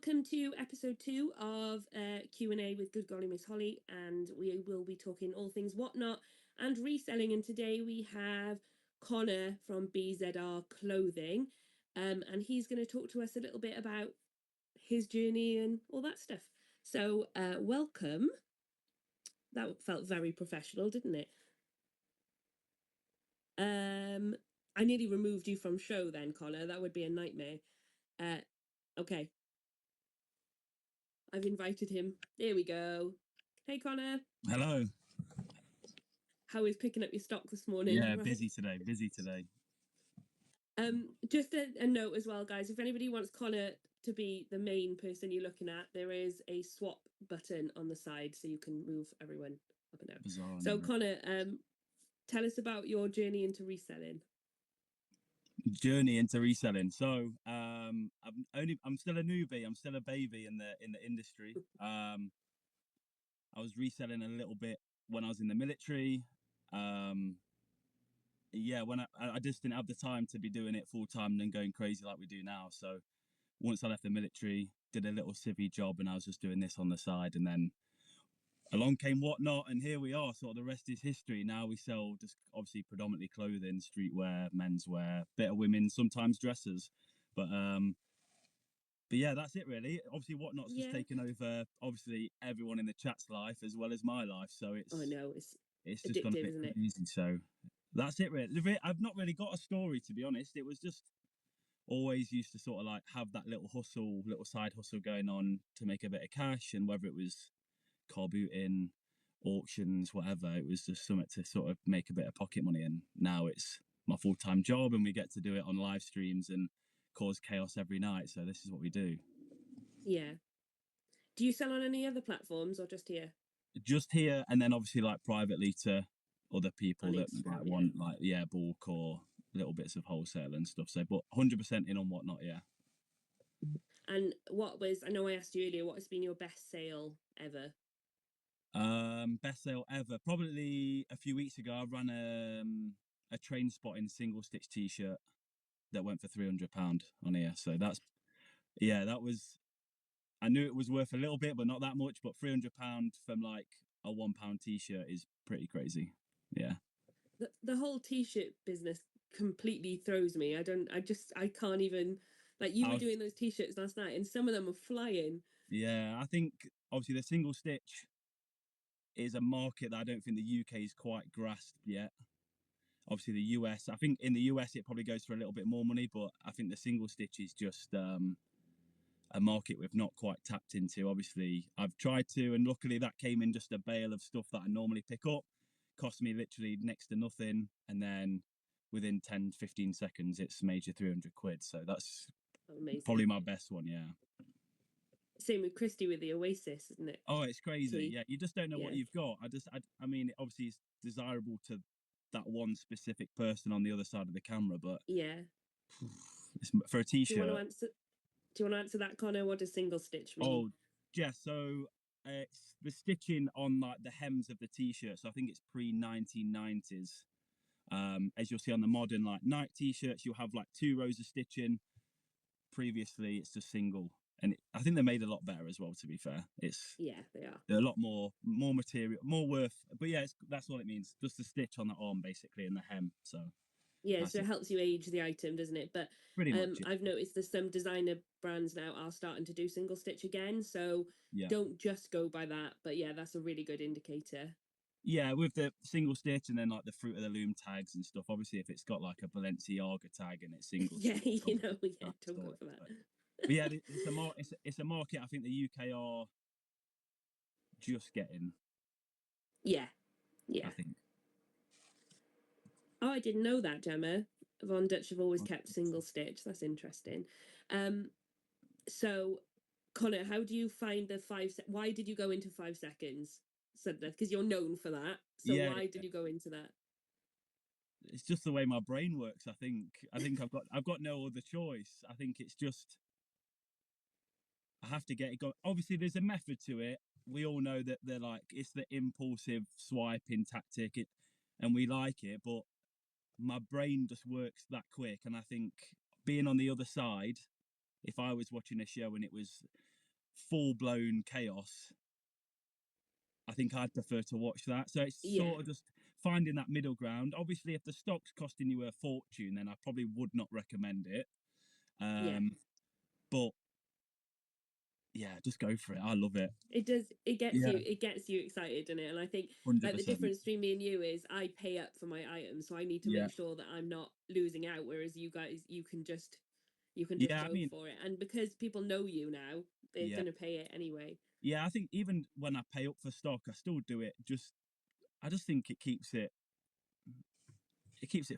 welcome to episode 2 of Q&A with Good Golly Miss Holley, and we will be talking all things whatnot and reselling. And today we have Connor from BZR Clothing, and he's going to talk to us a little bit about his journey and all that stuff. So welcome. That felt very professional, didn't it? I nearly removed you from show then, Connor. That would be a nightmare. Okay. I've invited him. There we go. Hey, Connor. Hello. How is picking up your stock this morning? Yeah, right? busy today. Just a note as well, guys. If anybody wants Connor to be the main person you're looking at, there is a swap button on the side so you can move everyone up and down. Bizarre. So, Connor, tell us about your journey into reselling. Journey into reselling. So, I'm still a newbie. I'm still a baby in the industry. I was reselling a little bit when I was in the military. Yeah, when I just didn't have the time to be doing it full time and going crazy like we do now. So once I left the military, did a little civvy job, and I was just doing this on the side, and then along came Whatnot, and here we are. Sort of the rest is history. Now we sell just obviously predominantly clothing, streetwear, menswear, bit of women, sometimes dresses, but yeah, that's it really. Obviously, Whatnot's just taken over obviously everyone in the chat's life as well as my life. So it's it's just gone a bit crazy. So that's it really. I've not really got a story, to be honest. It was just always used to sort of like have that little side hustle going on to make a bit of cash, and whether it was car booting, auctions, whatever, it was just something to sort of make a bit of pocket money. And now it's my full-time job, and we get to do it on live streams and cause chaos every night. So this is what we do. Yeah. Do you sell on any other platforms or just here? Just here, and then obviously like privately to other people that might want like bulk or little bits of wholesale and stuff. So, but 100% in on Whatnot, yeah. And I know I asked you earlier, what has been your best sale ever? Best sale ever, probably a few weeks ago. I ran a train spotting single stitch t-shirt that went for £300 on here. So that was, I knew it was worth a little bit, but not that much. But £300 from like a £1 t-shirt is pretty crazy. Yeah. The whole t-shirt business completely throws me. I can't even, like, you were doing those t-shirts last night and some of them are flying. Yeah, I think obviously the single stitch is a market that I don't think the UK is quite grasped yet. Obviously the US, I think in the US it probably goes for a little bit more money, but I think the single stitch is just a market we've not quite tapped into. Obviously I've tried to, and luckily that came in just a bale of stuff that I normally pick up, cost me literally next to nothing, and then within 10-15 seconds it's made you 300 quid. So that's amazing. Probably my best one. Yeah. Same with Christy with the Oasis, isn't it? Oh, it's crazy. Yeah, you just don't know what you've got. I mean, obviously it's desirable to that one specific person on the other side of the camera, but yeah, it's for a t-shirt. Do you want to answer that, Connor? What does single stitch mean? Oh, yeah. So it's the stitching on like the hems of the t-shirt. So I think it's pre-1990s. As you'll see on the modern like Nike t-shirts, you'll have like 2 rows of stitching. Previously, it's just single. And I think they're made a lot better as well, to be fair. They are. They're a lot more material, more worth. But yeah, that's what it means. Just the stitch on the arm, basically, and the hem. So yeah, so it helps you age the item, doesn't it? But pretty much, I've noticed that some designer brands now are starting to do single stitch again. So don't just go by that. But yeah, that's a really good indicator. Yeah, with the single stitch and then like the Fruit of the Loom tags and stuff. Obviously, if it's got like a Balenciaga tag and it's single. Don't go for that. But yeah, it's a market I think the UK are just getting. Yeah. I think. Oh, I didn't know that, Gemma. Von Dutch have always kept single stitch. That's interesting. So, Connor, how do you find the why did you go into 5 seconds? Because you're known for that. So why did you go into that? It's just the way my brain works. I think I've got no other choice. I think it's just I have to get it going. Obviously, there's a method to it. We all know that they're like it's the impulsive swiping tactic, and we like it. But my brain just works that quick, and I think being on the other side, if I was watching a show and it was full blown chaos, I think I'd prefer to watch that. So it's Yeah, sort of just finding that middle ground. Obviously, if the stock's costing you a fortune, then I probably would not recommend it. yeah. But yeah, just go for it. I love it. It does. Yeah, It gets you excited, doesn't it? And I think hundred like the percent. difference between me and you is I pay up for my items, so I need to Yeah, make sure that I'm not losing out. Whereas you guys, you can just yeah. I go mean, for it, and because people know you now, they're yeah, gonna pay it anyway. yeah. I think even when I pay up for stock, I still do it. I just think it keeps it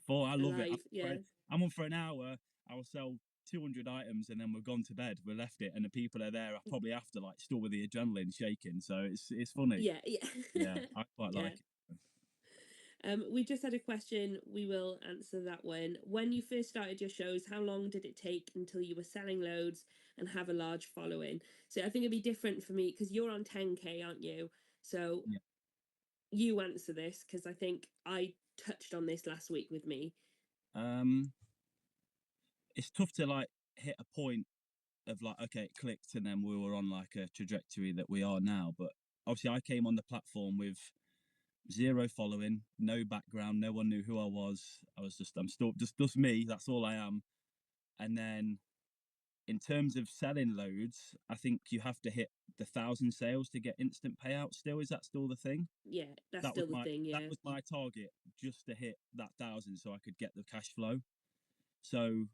full. I love it. Alive, yeah, I'm on for an hour. I will sell 200 items and then we're gone to bed. We're left it, and the people are there. Are probably after like still with the adrenaline shaking. So it's funny. yeah, yeah, Yeah, I quite yeah. like it. We just had a question. We will answer that one. When you first started your shows, how long did it take until you were selling loads and have a large following? So I think it'd be different for me because you're on 10K, aren't you? So Yeah. you answer this because I think I touched on this last week with me. Um, it's tough to like hit a point of like, okay, it clicked, and then we were on like a trajectory that we are now. But obviously, I came on the platform with zero following, no background, no one knew who I was. I'm still just me. That's all I am. And then in terms of selling loads, I think you have to hit the 1,000 sales to get instant payout. Still, is that still the thing? Yeah, that's still the thing. That Yeah, was my target, just to hit that 1,000 so I could get the cash flow. So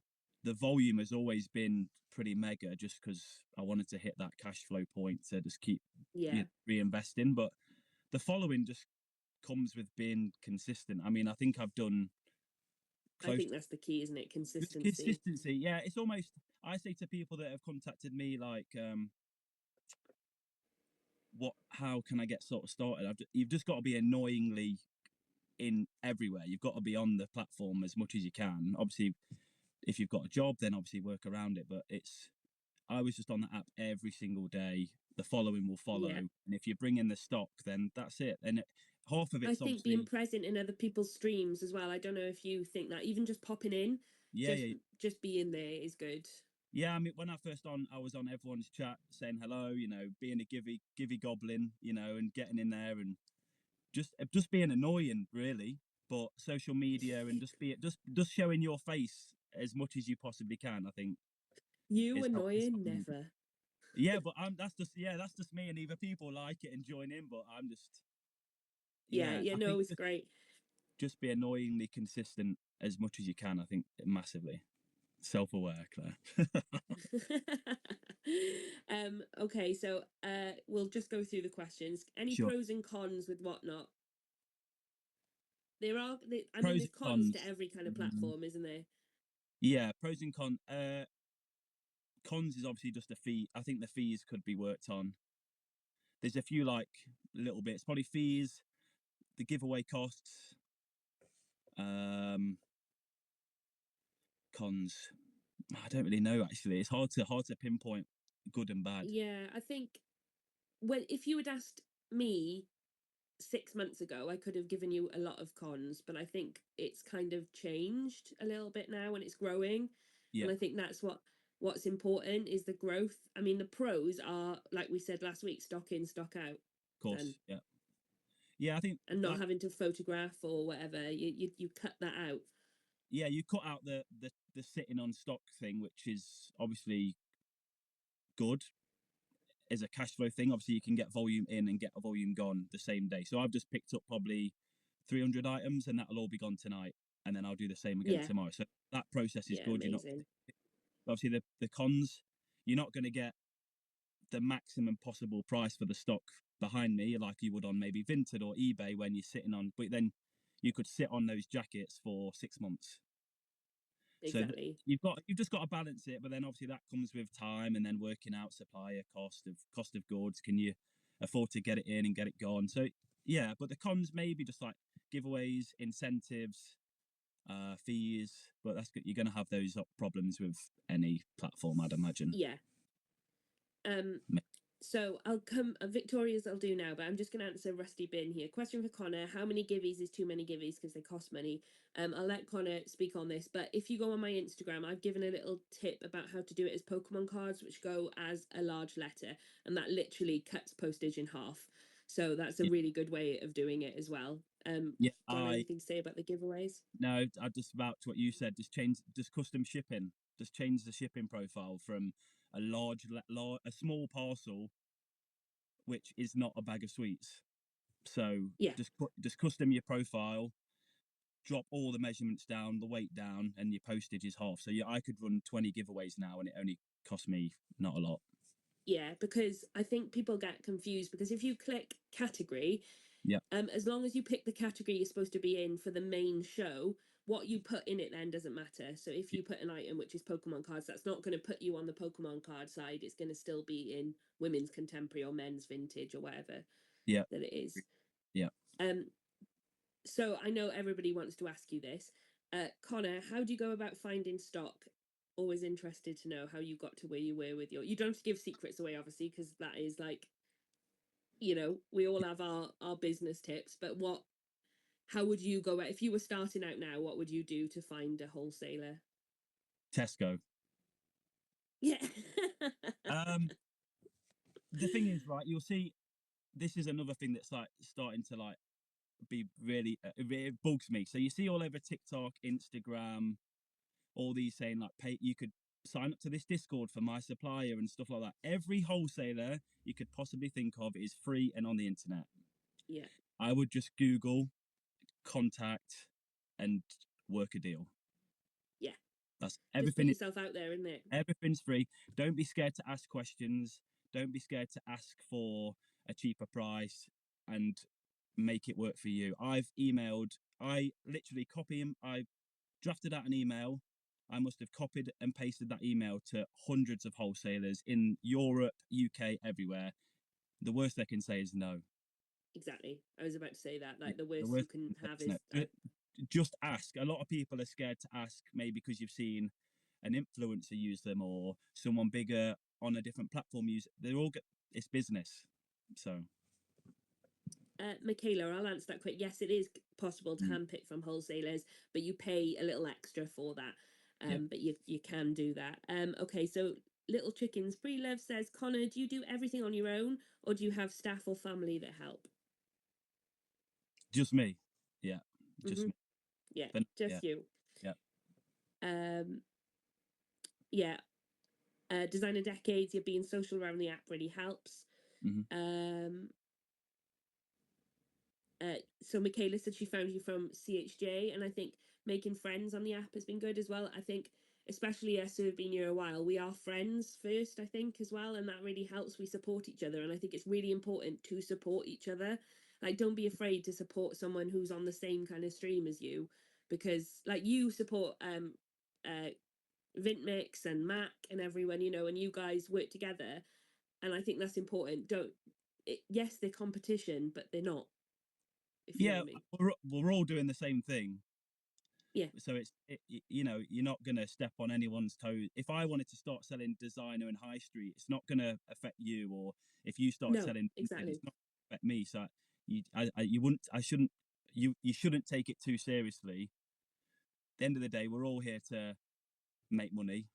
the volume has always been pretty mega, just because I wanted to hit that cash flow point to just keep yeah. reinvesting. But the following just comes with being consistent. I mean, I think I've done I close think that's the key, isn't it? just Consistency. consistency. Yeah, it's almost, I say to people that have contacted me like, how can I get sort of started? You've just got to be annoyingly in everywhere. You've got to be on the platform as much as you can. Obviously, if you've got a job, then obviously work around it. But I was just on the app every single day. The following will follow, Yeah. and if you bring in the stock, then that's it. And half of I it's think being obviously, present in other people's streams as well. I don't know if you think that even just popping in, yeah, just yeah, just being there is good. yeah. I mean, when I was on everyone's chat saying hello, being a givey goblin, and getting in there and just being annoying, really. But social media and just showing your face as much as you possibly can, I think, You is annoying, helping me. never. Yeah, but that's just me. And either people like it and join in, but I'm just, Yeah, yeah, yeah, I no, think it's great. just be annoyingly consistent as much as you can. I think massively self-aware, Claire. Okay, so we'll just go through the questions. Any Sure. pros and cons with Whatnot? I mean, Pros there's and cons to cons. every kind of Mm, platform, isn't there? yeah, pros and cons. Cons is obviously just a fee. I think the fees could be worked on. There's a few like little bits, probably fees, the giveaway costs. Um, Cons. I don't really know actually. It's hard to pinpoint good and bad. Yeah, I think when if you had asked me 6 months ago, I could have given you a lot of cons, but I think it's kind of changed a little bit now and it's growing. Yeah, And I of think that's what's important is the growth. I mean, the pros are, like we said last week, stock in, stock out, course. done. Yeah, yeah. I think And not like, having to photograph or whatever. You cut that out. yeah, you cut out the sitting on stock thing, which is obviously good as a cash flow thing. Obviously, you can get volume in and get a volume gone the same day. So I've just picked up probably 300 items, and that'll all be gone tonight, and then I'll do the same again Yeah, tomorrow. So that process is yeah, good. You're not amazing. obviously the cons. You're not going to get the maximum possible price for the stock behind me like you would on maybe Vinted or eBay when you're sitting on. But then you could sit on those jackets for 6 months. So Exactly. you've just got to balance it, but then obviously that comes with time and then working out supplier cost of goods. Can you afford to get it in and get it gone? So yeah, but the cons maybe just like giveaways, incentives, fees, but that's good. You're going to have those problems with any platform, I'd imagine. Yeah. Um, So I'll come, Victoria's I'll do now, but I'm just going to answer Rusty Bin here. Question for Connor: how many giveies is too many giveies because they cost money? I'll let Connor speak on this, but if you go on my Instagram, I've given a little tip about how to do it as Pokemon cards, which go as a large letter, and that literally cuts postage in half. So that's a Yeah, really good way of doing it as well. yeah. Got I anything to say about the giveaways? No, I just about to what you said. Just change, just custom shipping. Just change the shipping profile from a small parcel, which is not a bag of sweets. So Yeah. just custom your profile, drop all the measurements down, the weight down, and your postage is half. So yeah, I could run 20 giveaways now, and it only cost me not a lot. Yeah, because I think people get confused because if you click category, Yeah, as long as you pick the category you're supposed to be in for the main show, what you put in it then doesn't matter. So if you put an item which is Pokemon cards, that's not going to put you on the Pokemon card side. It's going to still be in women's contemporary or men's vintage or whatever yeah, that it is. yeah. Um, so I know everybody wants to ask you this. Connor, how do you go about finding stock? Always interested to know how you got to where you were with your. You don't have to give secrets away, obviously, because that is like, we all have our business tips. But how would you go if you were starting out now? What would you do to find a wholesaler? Tesco. Yeah. Um, the thing is, right, you'll see. This is another thing that's like starting to like be really it bugs me. So you see all over TikTok, Instagram, all these saying like pay you could sign up to this Discord for my supplier and stuff like that. Every wholesaler you could possibly think of is free and on the internet. Yeah. I would just Google, contact, and work a deal. Yeah. That's Just put everything. yourself out there, isn't it? Everything's free. Don't be scared to ask questions. Don't be scared to ask for a cheaper price and make it work for you. I literally copy him. I drafted out an email. I must have copied and pasted that email to hundreds of wholesalers in Europe, UK, everywhere. The worst they can say is no. Exactly. I was about to say that. Yeah, Like the the worst you worst can they can have say is is no. Just ask. A lot of people are scared to ask, maybe because you've seen an influencer use them or someone bigger on a different platform use. They're all get. It's business. So Michaela, I'll answer that quick. Yes, it is possible to mm, handpick from wholesalers, but you pay a little extra for that. yeah, But you can do that. Okay, so Little Chickens Free Love says, Connor, do you do everything on your own, or do you have staff or family that help? just me. Yeah, just Mm-hmm. me. Yeah, But yeah, just you. yeah. Um, yeah. Designer Decades, you're being social around the app really helps. Hmm. Um, so Michaela said she found you from CHJ, and I think making friends on the app has been good as well. I think, especially us who have been here a while, we are friends first, I think, as well, and that really helps. We support each other, and I think it's really important to support each other. Like, don't be afraid to support someone who's on the same kind of stream as you, because like you support uh Vintmix and Mac and everyone, and you guys work together, and I think that's important. Don't yes, they're competition, but they're not, if you know Yeah, what I mean. we're all doing the same thing. Yeah. So you're not going to step on anyone's toes. If I wanted to start selling designer in high street, it's not going to affect you, or if you start No, selling vintage, exactly. it's not going to affect me. So you wouldn't, I shouldn't, you shouldn't take it too seriously. At the end of the day, we're all here to make money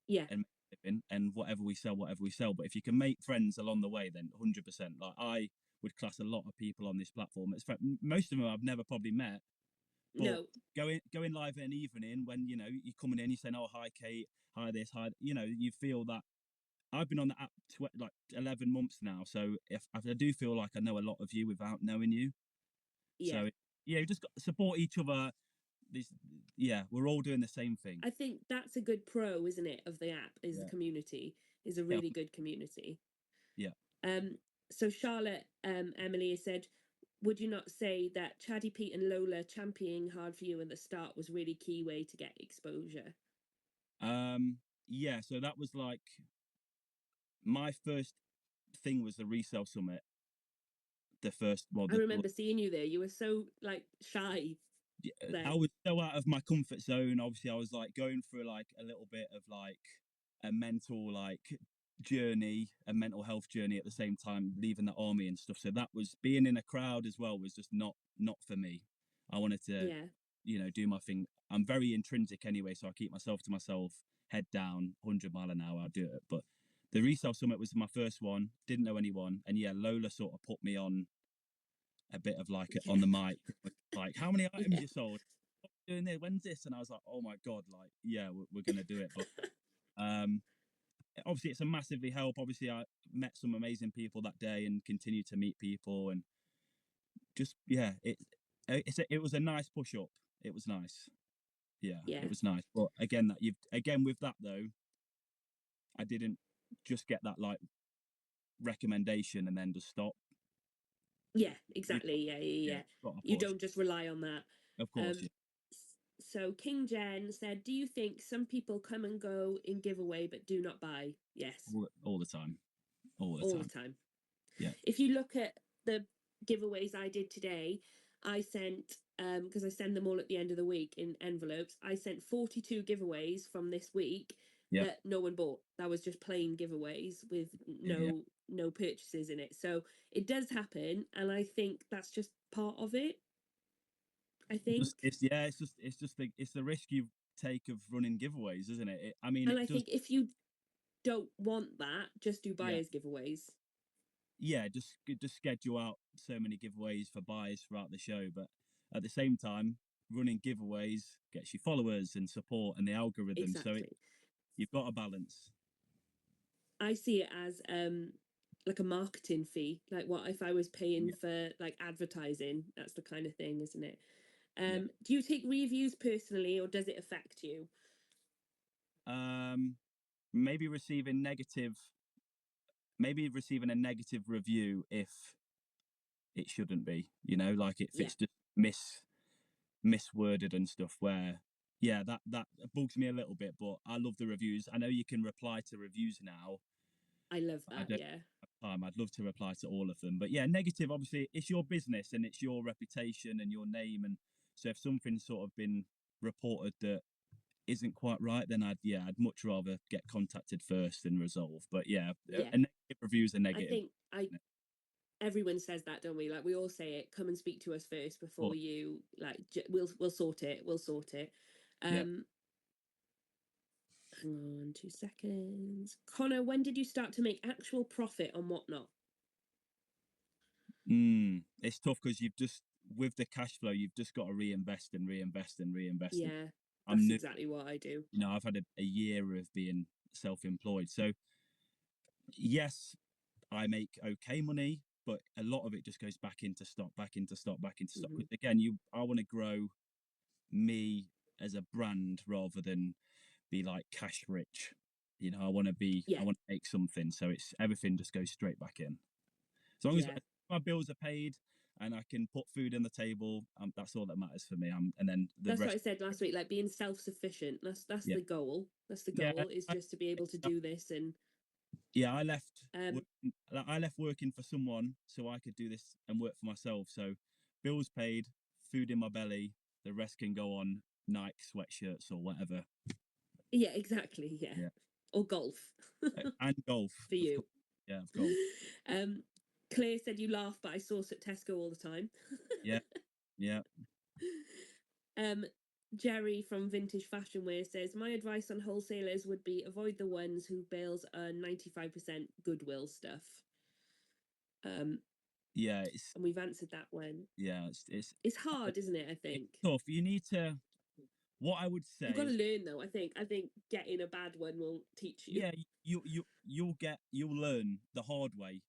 Yeah. and make a living, and whatever we sell. But if you can make friends along the way, then 100%. Like I would class a lot of people on this platform. It's most of them I've never probably met. But No. going live in an evening when you're coming in, you're saying, "Oh, hi, Kate, hi, this, hi," you feel that. I've been on the app like 11 months now, so if I do feel like I know a lot of you without knowing you. Yeah. So yeah, you just got to support each other. This, yeah, we're all doing the same thing. I think that's a good pro, isn't it, of the app, is the Yeah, community, is a yeah, really good community. yeah. Um, so Charlotte, Emily has said, would you not say that Chatty Pete and Lola championing hard for you at the start was really key way to get exposure? Yeah. So that was like my first thing was the resale summit. The first, well, I remember seeing you there. You were so like shy I then. was so out of my comfort zone. Obviously, I was like going through like a little bit of like a mental like journey, a mental health journey at the same time, leaving the army and stuff. So that was being in a crowd as well was just not for me. I wanted to, Yeah. do my thing. I'm very intrinsic anyway, so I keep myself to myself, head down, 100 mile an hour. I do it. But the resale summit was my first one. Didn't know anyone, and yeah, Lola sort of put me on a bit of like Yeah. on the mic, like how many items Yeah. you sold? What are you doing there? When's this? And I was like, oh my god, like yeah, we're gonna do it. But um, obviously it's a massively help. Obviously I met some amazing people that day and continue to meet people, and just yeah, it was a nice push up. It was nice. Yeah, Yeah. it was nice. But again, that you've again with that though, I didn't just get that like recommendation and then just stop. Yeah, You've exactly. Yeah, yeah, yeah, yeah. got a You push. don't just rely on that. Of course, Um, yeah, so King Jen said, "Do you think some people come and go in giveaway but do not buy?" Yes, all the time, all the all the time. time. Yeah, If you look at the giveaways I did today, I sent because I send them all at the end of the week in envelopes. I sent 42 giveaways from this week yeah, that no one bought. That was just plain giveaways with yeah. no purchases in it. So it does happen, and I think that's just part of it. I Just think. it's the risk you take of running giveaways, isn't it? I mean, And it I does. think if you don't want that, just do Yeah, buyers giveaways. yeah. Just schedule out so many giveaways for buyers throughout the show, but at the same time, running giveaways gets you followers and support and the algorithm. So Exactly. you've got a balance. I see it as like a marketing fee. Like what if I was paying Yeah, for like advertising? That's the kind of thing, isn't it? yeah. Do you take reviews personally or does it affect you? Um, maybe receiving a negative review if it shouldn't be. Like if Yeah. it's just misworded and stuff where yeah that bugs me a little bit, but I love the reviews. I know you can reply to reviews now. I love I that, don't yeah. have time. I'd love to reply to all of them, but yeah, negative, obviously it's your business and it's your reputation and your name, and so if something's sort of been reported that isn't quite right, then I'd much rather get contacted first and resolve. But yeah, Yeah. a negative review's a I negative. think I everyone says that, don't we? Like we all say it, come and speak to us first before But you like we'll sort it. We'll sort it. yeah. Um Hang on 2 seconds. Connor, when did you start to make actual profit on Whatnot? It's tough because you've just with the cash flow, you've just got to reinvest and reinvest and reinvest. And Yeah, I'm that's new, exactly what I do. I've had a year of being self-employed. So yes, I make okay money, but a lot of it just goes back into stock, back into stock, back into stock. Hmm. 'Cause again, I want to grow me as a brand rather than be like cash rich. I Yeah, want to make something. So it's everything just goes straight back in. As long as yeah. my bills are paid and I can put food on the table, that's all that matters for me. And then the That's what rest, I said last week. Like being self-sufficient. That's yeah, the goal. That's the yeah, goal is I, just to be able to do this. And yeah. I left. um, I left working for someone so I could do this and work for myself. So bills paid, food in my belly. The rest can go on Nike sweatshirts or whatever. yeah, exactly. Yeah, Yeah, or golf and golf, for of you. course. Yeah, of golf. um, Claire said you laugh, but I source at Tesco all the time. Yeah, yeah, um, Jerry from Vintage Fashion Wear says my advice on wholesalers would be avoid the ones who bails a 95% goodwill stuff. Um, yeah. and we've answered that one. Yeah, It's hard, isn't it? I it's think tough. You need to. What I would say you've got to is, learn though. I think getting a bad one will teach you. yeah, you'll learn the hard way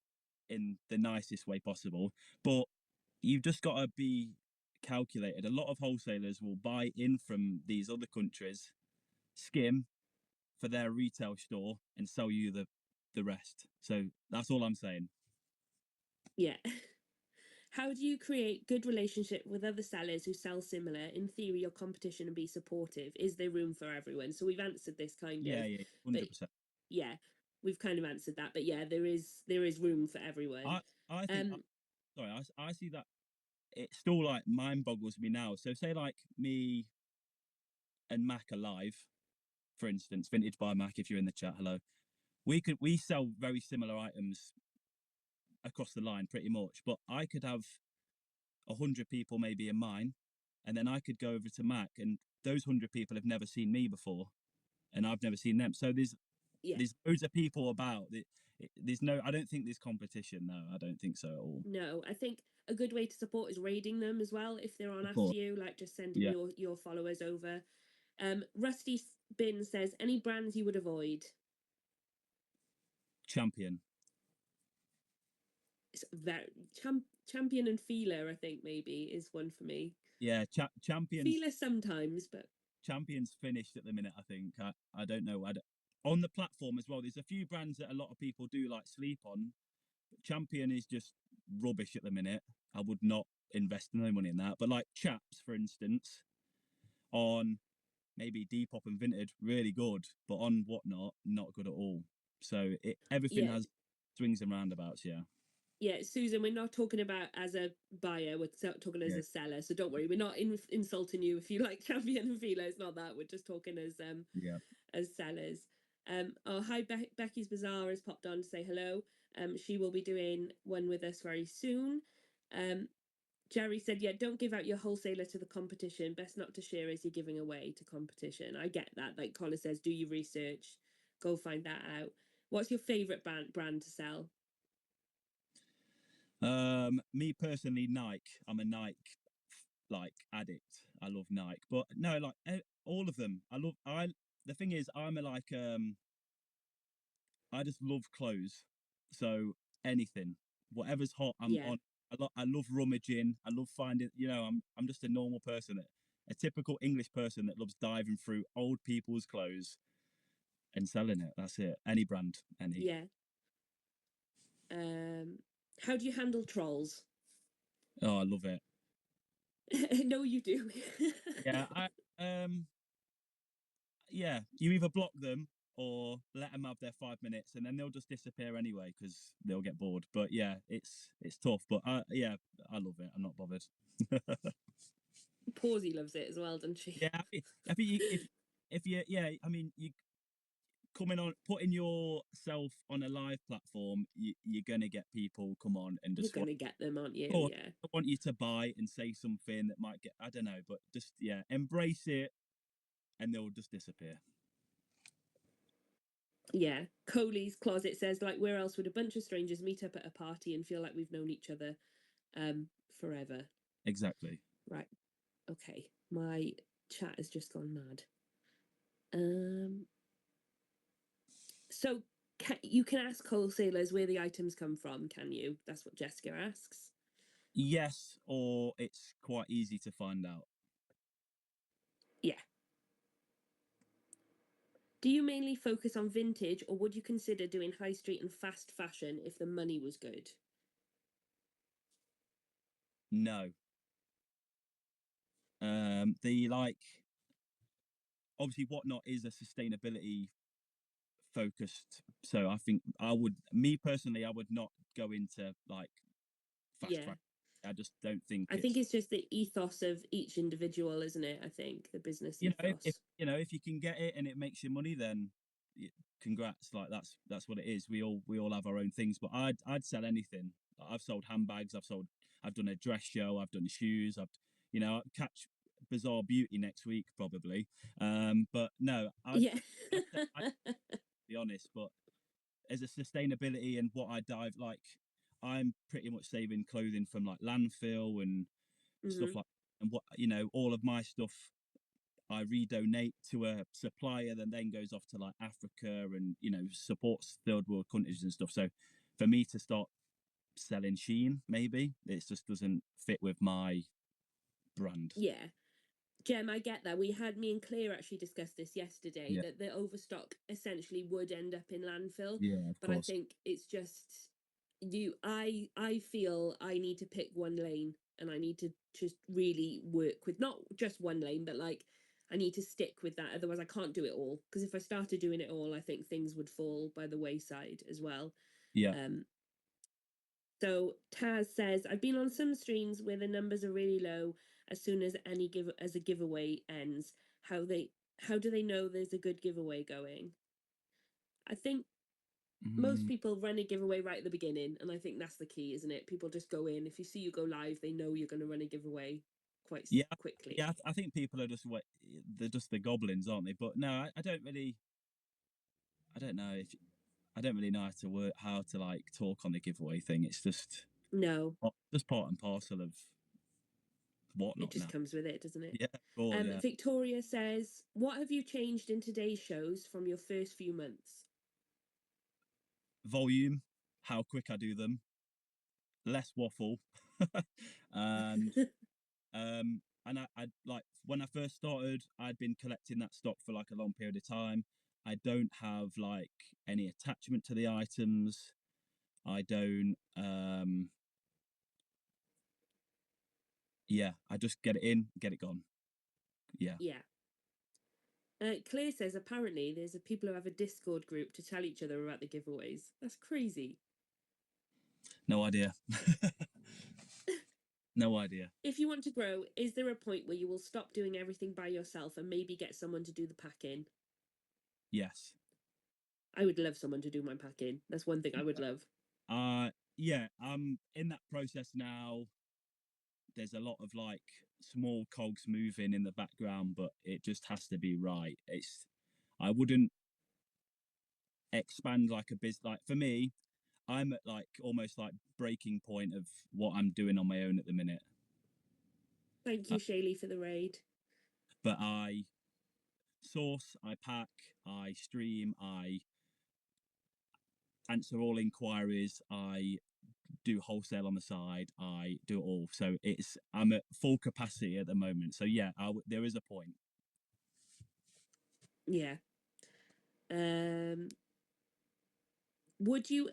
in the nicest way possible, but you've just got to be calculated. A lot of wholesalers will buy in from these other countries, skim for their retail store, and sell you the rest. So that's all I'm saying. Yeah. How do you create good relationship with other sellers who sell similar? In theory, your competition and be supportive. Is there room for everyone? So we've answered this kind Yeah, of, yeah, but 100%. yeah, we've kind of answered that. But yeah, there is room for everyone. I I think Um, sorry, I see that it still like mind boggles me now. So say like me and Mac are live, for instance, Vintage by Mac, if you're in the chat, hello. we sell very similar items across the line pretty much, but I could have 100 people maybe in mine, and then I could go over to Mac, and those 100 people have never seen me before, and I've never seen them. So Yeah. there's loads of people about. There's no, I don't think there's competition. No, I don't think so at all. No, I think a good way to support is raiding them as well if they're on Of after course, you, like just sending yeah. your followers over. Rusty Bin says any brands you would avoid. Champion. It's very champion and feeler. I think maybe is one for me. Yeah, champions. Feeler sometimes, but Champions finished at the minute. I think. I don't know. On the platform as well. There's a few brands that a lot of people do like sleep on. Champion is just rubbish at the minute. I would not invest no money in that. But like Chaps, for instance, on maybe Depop and Vintage, really good, but on Whatnot, not good at all. So everything yeah, has swings and roundabouts. Yeah, yeah, Susan, we're not talking about as a buyer, we're talking as yeah, a seller. So don't worry, we're not insulting you if you like champion and feeler. It's not that. We're just talking yeah. as sellers. Oh, hi, Becky's Bazaar has popped on to say hello. She will be doing one with us very soon. Jerry said, yeah, don't give out your wholesaler to the competition. Best not to share as you're giving away to competition. I get that. Like Colin says, do your research, go find that out. What's your favorite brand to sell? Me personally, Nike. I'm a Nike like addict. I love Nike, but no, like all of them. I. The thing is, I'm a like I just love clothes. So anything, whatever's hot, I'm Yeah, on. I love rummaging. I love finding. I'm just a normal person, a typical English person that loves diving through old people's clothes and selling it. That's it. Any brand, any. yeah. How do you handle trolls? Oh, I love it. No, you do. Yeah, yeah. You either block them or let them have their 5 minutes, and then they'll just disappear anyway because they'll get bored. But yeah, it's tough. But yeah, I love it. I'm not bothered. Pawsey loves it as well, doesn't she? Yeah, I think if you yeah, I mean you coming on putting yourself on a live platform, you're gonna get people come on and You're just want. gonna get them, aren't you? Of course, Yeah. I want you to buy and say something that might get, I don't know, but just yeah, embrace it, and they'll just disappear. Yeah. Coley's Closet says, like, where else would a bunch of strangers meet up at a party and feel like we've known each other forever? Exactly. Right. Okay. My chat has just gone mad. Um so you can ask wholesalers where the items come from, can you? That's what Jessica asks. Yes, or it's quite easy to find out. Yeah. Do you mainly focus on vintage or would you consider doing high street and fast fashion if the money was good? No. The like obviously Whatnot is a sustainability focused. So I think me personally, I would not go into like fast Yeah. fashion. I just don't think I think it's it's just the ethos of each individual, isn't it? I think the business if ethos. if you can get it and it makes you money, then congrats. Like that's what it is. We all have our own things, but I'd sell anything. I've sold handbags. I've done a dress show. I've done shoes. Catch Bizarre Beauty next week probably. But no, Yeah. I'd be honest, but as a sustainability and what I dive like, I'm pretty much saving clothing from like landfill and stuff hmm like, and what all of my stuff I redonate to a supplier that then goes off to like Africa and supports third world countries and stuff. So for me to start selling Sheen, maybe it just doesn't fit with my brand. Yeah. Jem, I get that. We had me and Claire actually discussed this yesterday Yeah, that the overstock essentially would end up in landfill, yeah, of but I course. think it's just I feel I need to pick one lane and I need to just really work with not just one lane, but like I need to stick with that. Otherwise, I can't do it all. Because if I started doing it all, I think things would fall by the wayside as well. Yeah, Um, So Taz says, I've been on some streams where the numbers are really low as soon as a giveaway ends. How do they know there's a good giveaway going? I think Most Mm, people run a giveaway right at the beginning, and I think that's the key, isn't it? People just go in. If you see you go live, they know you're going to run a giveaway quite yeah, quickly. yeah. I think people are just they're just the goblins, aren't they? But no, I don't really. I don't know if I don't really know how to work how to like talk on the giveaway thing. It's No, just part and parcel of it whatnot just now. comes with it, doesn't it? Yeah, cool. Yeah, Victoria says, "What have you changed in today's shows from your first few months?" volume, how quick I do them, less waffle, and I like when I first started, I'd been collecting that stock for like a long period of time. I don't have like any attachment to the items. I don't. Yeah, I just get it in, get it gone. Yeah, Yeah. Claire says apparently there's a people who have a Discord group to tell each other about the giveaways. That's crazy. no idea. No idea. If you want to grow, is there a point where you will stop doing everything by yourself and maybe get someone to do the packing? Yes. I would love someone to do my packing. That's one thing I would love. Yeah, I'm in that process now. There's a lot of like small cogs moving in the background, but it just has to be right. I wouldn't expand like a business. Like for me, I'm at like almost like breaking point of what I'm doing on my own at the minute. Thank Uh, you, Shaylee, for the raid. but I source, I pack, I stream, I answer all inquiries, I do wholesale on the side, I do it all. So I'm at full capacity at the moment. So yeah, there is a point. Yeah. Um, would you?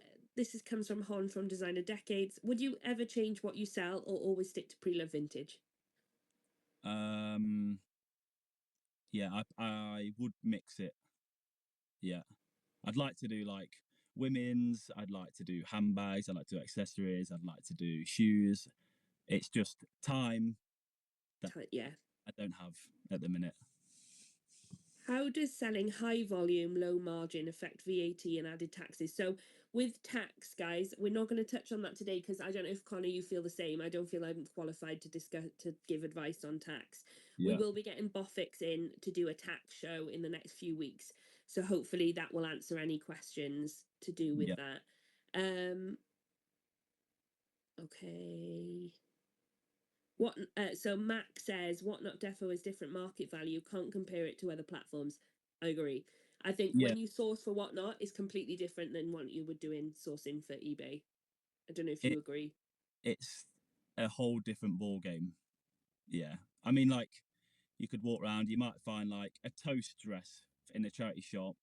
Comes from Hon from Designer Decades. Would you ever change what you sell, or always stick to pre-loved vintage? Um, yeah, I would mix it. Yeah, I'd like to do like women's. I'd like to do handbags. I'd like to do accessories. I'd like to do shoes. It's just time that Yeah. I don't have at the minute. How does selling high volume, low margin affect VAT and added taxes? So, with tax, guys, we're not going to touch on that today because I don't know if Connor, you feel the same. I don't feel I'm qualified to discuss to give advice on tax. We Yeah, will be getting Bofix in to do a tax show in the next few weeks, so hopefully that will answer any questions to do with yeah, that. Um, okay. What so Mac says Whatnot Defo is different market value, can't compare it to other platforms. I agree. I think yeah. when you source for Whatnot is completely different than what you would do in sourcing for eBay. I don't know if you It agree. it's a whole different ball game. Yeah, I mean, like you could walk around, you might find like a toast dress in a charity shop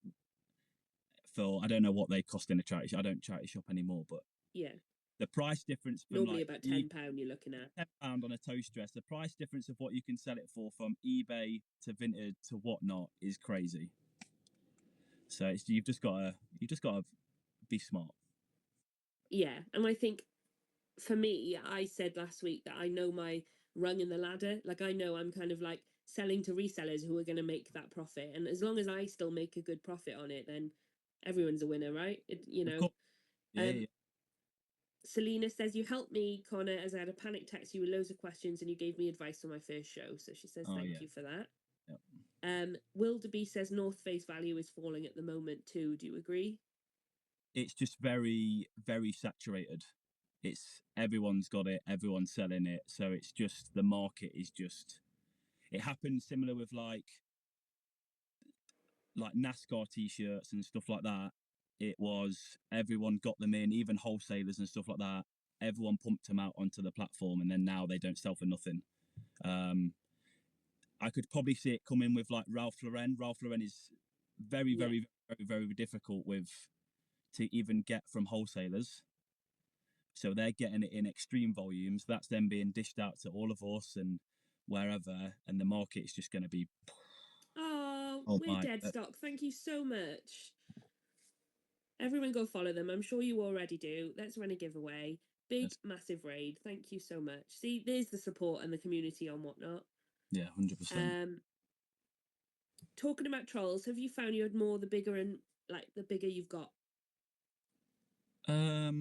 for I don't know what they cost in a charity shop. I don't charity shop anymore, but Yeah. the price difference from Normally like about £10 you're looking at. £10 on a toast dress, the price difference of what you can sell it for from eBay to Vinted to whatnot is crazy. So you've just got to be smart. Yeah. And I think for me, I said last week that I know my rung in the ladder. Like I know I'm kind of like selling to resellers who are going to make that profit. And as long as I still make a good profit on it, then everyone's a winner, right? Of course, yeah, Um, yeah. Selena says, "You helped me, Connor, as I had a panic text you with loads of questions and you gave me advice on my first show." So she says, Oh thank yeah, you for that. yeah. Wilderby says, North Face value is falling at the moment too. Do you agree? It's just very very saturated. It's everyone's got it, everyone's selling it, so it's just the market is just. It happens similar with like NASCAR t-shirts and stuff like that. It was everyone got them in, even wholesalers and stuff like that. Everyone pumped them out onto the platform, and then now they don't sell for nothing. Um, I could probably see it coming with like Ralph Lauren. Ralph Lauren is very, Yeah. very, very, very difficult with to even get from wholesalers. So they're getting it in extreme volumes. That's then being dished out to all of us and wherever, and the market is just going to be. Oh, Oh we're my! dead stock. Thank you so much. Everyone go follow them. I'm sure you already do. Let's run a giveaway. Big, massive raid. Thank you so much. See, there's the support and the community on Whatnot. Yeah, 100%. Um, Talking about trolls, have you found you had more the bigger and like the bigger you've got? Yeah,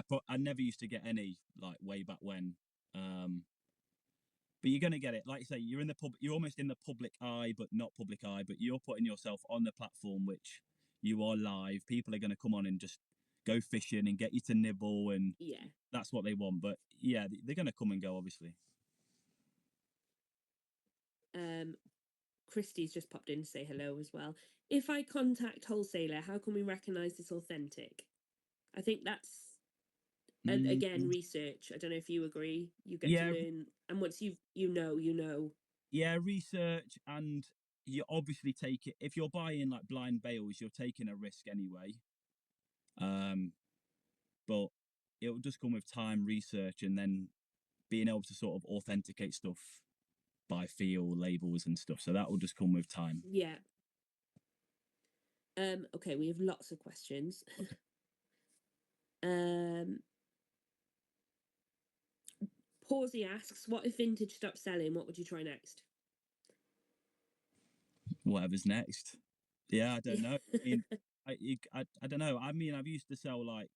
but I never used to get any like way back when. But you're gonna get it. Like you say, you're in the you're almost in the public eye, but not public eye. But you're putting yourself on the platform, which you are live. People are gonna come on and just go fishing and get you to nibble, and Yeah. that's what they want. But yeah, they're gonna come and go, obviously. Christy's just popped in to say hello as well. If I contact wholesaler, how can we recognize it's authentic? I think that's again Mm, research. I don't know if you agree. You get to yeah, learn, and once you know. yeah, research, and you obviously take it if you're buying like blind bales, you're taking a risk anyway. Um, but it'll just come with time, research, and then being able to sort of authenticate stuff by feel, labels, and stuff. So that will just come with time. Yeah. Okay, we have lots of questions. Okay. um Pawsey asks, what if vintage stopped selling? What would you try next? Whatever's next. Yeah, I don't Yeah. know. I mean, I don't know. I mean, I've used to sell like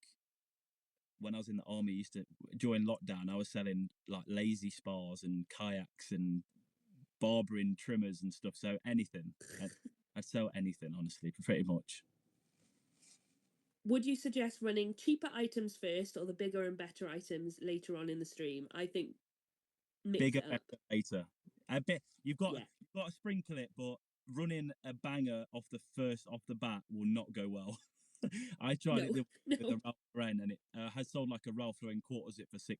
when I was in the army. Used to during lockdown, I was selling like lazy spars and kayaks and barbering trimmers and stuff. So anything, I'd sell anything honestly, pretty much. Would you suggest running cheaper items first or the bigger and better items later on in the stream? I think mix Bigger, it up. better, later. I bet Yeah. you've got to sprinkle it, but running a banger off the bat will not go well. I tried it No, with a no. Ralph Lauren, and it has sold like a Ralph Lauren quarters it for £6,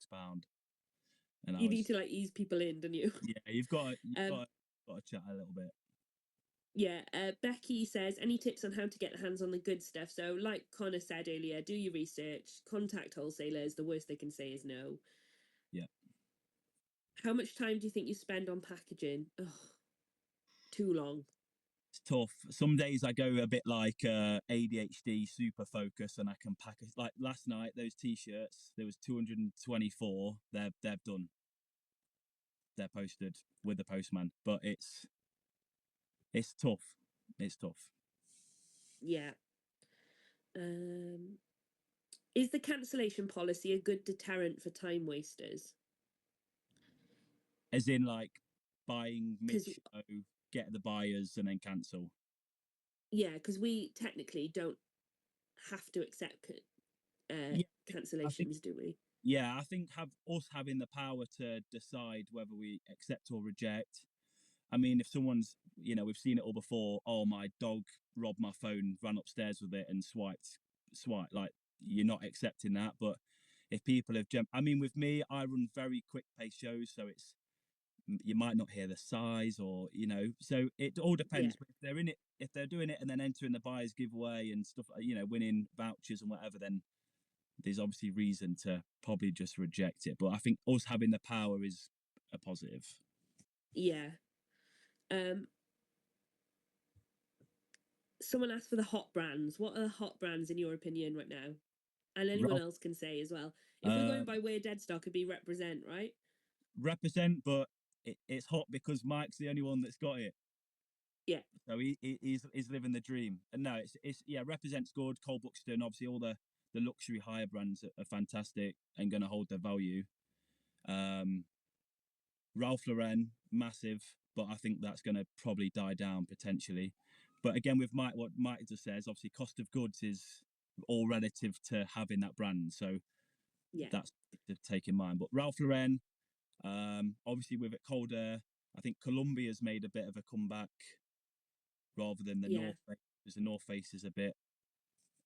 and I You need was to like ease people in, don't you? yeah, Um, got to chat a little bit. yeah, Becky says, any tips on how to get hands on the good stuff? So, like Connor said earlier, do your research, contact wholesalers. The worst they can say is no. Yeah, How much time do you think you spend on packaging? Ugh, too long. it's tough. Some days I go a bit like ADHD, super focus, and I can pack it. Like last night, those t-shirts, there was 224. They're done. They're posted with the postman, but it's tough. It's tough. Yeah. Um, is the cancellation policy a good deterrent for time wasters? As in, like buying mid Because show, get the buyers, and then cancel. yeah, because we technically don't have to accept Yeah, I think. cancellations, do we? Yeah, I think have us having the power to decide whether we accept or reject. I mean, if someone's, we've seen it all before. Oh, my dog robbed my phone, ran upstairs with it, and swipe. Like you're not accepting that. But if people have jumped, I mean, with me, I run very quick pace shows, so it's you might not hear the size or so it all Yeah, depends. But if they're in it, if they're doing it and then entering the buyer's giveaway and stuff, winning vouchers and whatever, then there's obviously reason to probably just reject it. But I think us having the power is a positive. yeah. Um, Someone asked for the hot brands. What are the hot brands in your opinion right now? And anyone Ralph, else can say as well. If we're going uh, by where dead stock, it'd be represent, right? represent, but it's hot because Mike's the only one that's got it. Yeah, So he's living the dream. And no, it's yeah, represents good. Cole Buxton, obviously, all the luxury hire brands are fantastic and going to hold their value. Um, Ralph Lauren, massive, but I think that's going to probably die down potentially. But again, with Mike, what Mike just says, obviously, cost of goods is all relative to having that brand. So yeah, that's to take in mind. But Ralph Lauren, obviously, with it colder, I think Colombia's made a bit of a comeback rather than the yeah. North Face, because the North Face is a bit.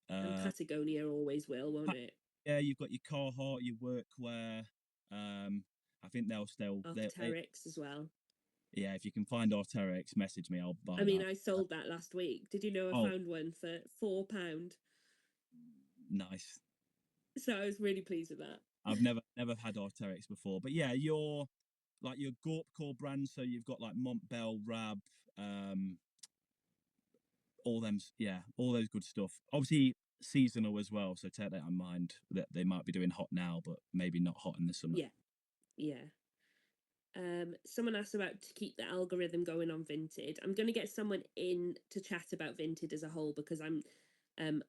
And Uh, Patagonia always will, won't it? yeah, you've got your Carhartt, your workwear. I think they'll still they Arc'teryx as well. yeah. If you can find Arc'teryx, message me. I'll I buy mean, that. I sold that last week. Did you know I Oh, found one for £4? nice. So I was really pleased with that. I've never had Arc'teryx before, but yeah, your like your Gorp core brands. So you've got like Montbell, Rab, um, all them, yeah, all those good stuff. Obviously seasonal as well, so take that in mind that they might be doing hot now, but maybe not hot in the summer. Yeah, yeah. Someone asked about to keep the algorithm going on Vinted. I'm going to get someone in to chat about Vinted as a whole because um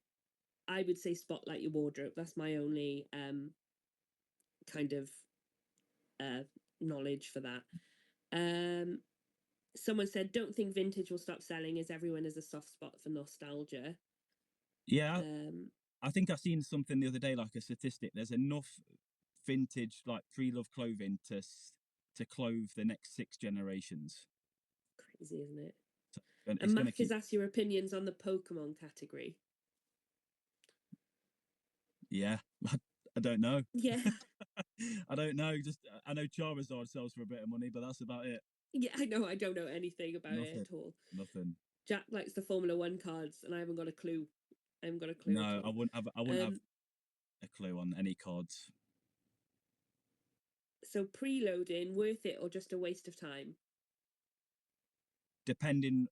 I would say spotlight your wardrobe. That's my only kind of knowledge for that. Someone said, don't think vintage will stop selling as everyone has a soft spot for nostalgia. Yeah, Um, I think I seen something the other day, like a statistic. There's enough vintage, like pre-love clothing to clothe the next 6 generations. Crazy, isn't it? So, and And it's going to Mac has keep. asked your opinions on the Pokemon category. Yeah, I don't know. Yeah, I don't know. Just I know Charizard sells for a bit of money, but that's about it. yeah, I know. I don't know anything about it Nothing. at all. Nothing. Jack likes the Formula One cards, and I haven't got a clue. I haven't got a clue at No, I all. wouldn't have. I wouldn't have Um, a clue on any cards. so preloading, worth it or just a waste of time? Depending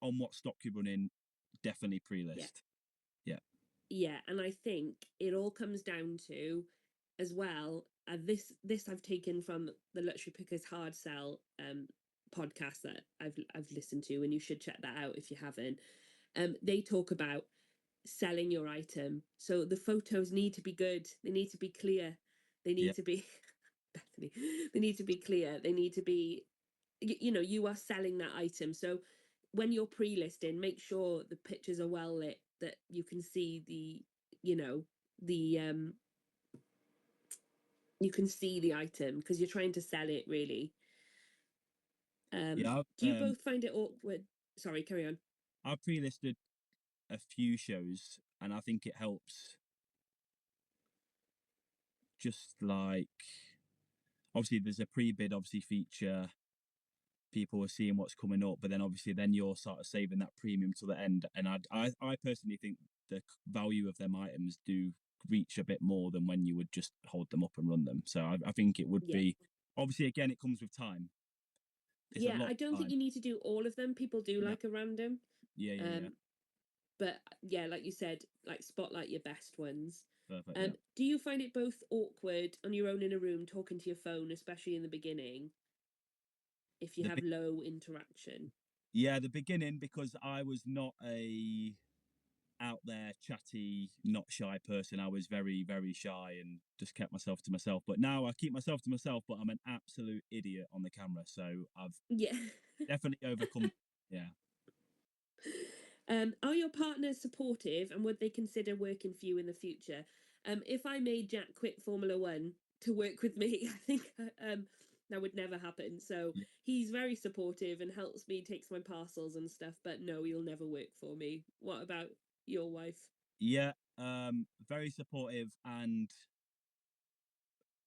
on what stock you're running, definitely Yeah, pre-list. Yeah. yeah, and I think it all comes down to, as well. This I've taken from the Luxury Pickers Hard Sell podcast that I've listened to, and you should check that out if you haven't. They talk about selling your item, so the photos need to be good. They need to be clear. They Yeah. need to be Bethany. They need to be clear. They need to be, you know, you are selling that item. So when you're pre-listing, make sure the pictures are well lit, that you can see the, you know, the you can see the item because you're trying to sell it really. Yeah. Do you both find it awkward? Sorry, carry on. I've pre-listed a few shows, and I think it helps. Just like obviously, there's a pre-bid obviously feature. People are seeing what's coming up, but then obviously then you're sort of saving that premium to the end. And I personally think the value of them items do reach a bit more than when you would just hold them up and run them. So I think it would Yeah. be obviously again it comes with time. It's a Yeah, lot I don't of think time. you need to do all of them. People do No, like a random. yeah, Um, but yeah, like you said, like spotlight your best ones. perfect. Yeah, Do you find it both awkward on your own in a room talking to your phone, especially in the beginning, if you the have low interaction? yeah the beginning because I was not a out there chatty not shy person. I was very shy and just kept myself to myself, but now I keep myself to myself, but I'm an absolute idiot on the camera, so I've Yeah. definitely overcome. Yeah. Are your partners supportive and would they consider working for you in the future? If I made Jack quit Formula One to work with me, I think that would never happen. So he's very supportive and helps me, takes my parcels and stuff, but no, he'll never work for me. What about your wife? Yeah, very supportive, and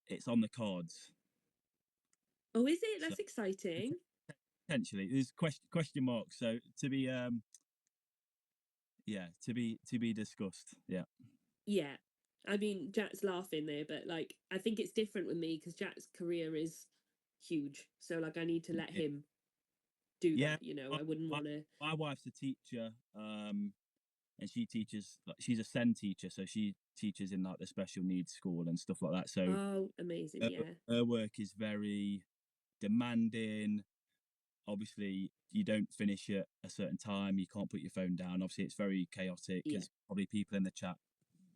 it's on the cards. Oh, is it? So That's exciting. potentially there's question marks, so to be yeah, to be discussed. Yeah. Yeah. I mean, Jack's laughing there, but like, I think it's different with me because Jack's career is huge. So, like, I need to let Yeah, him do yeah. that, you know. my, I wouldn't my, want to. my wife's a teacher, and she teaches, like, she's a SEN teacher, so she teaches in like the special needs school and stuff like that. So Oh, amazing. her, Yeah. her work is very demanding. Obviously, you don't finish at a certain time. You can't put your phone down. Obviously, it's very chaotic, Yeah. as probably people in the chat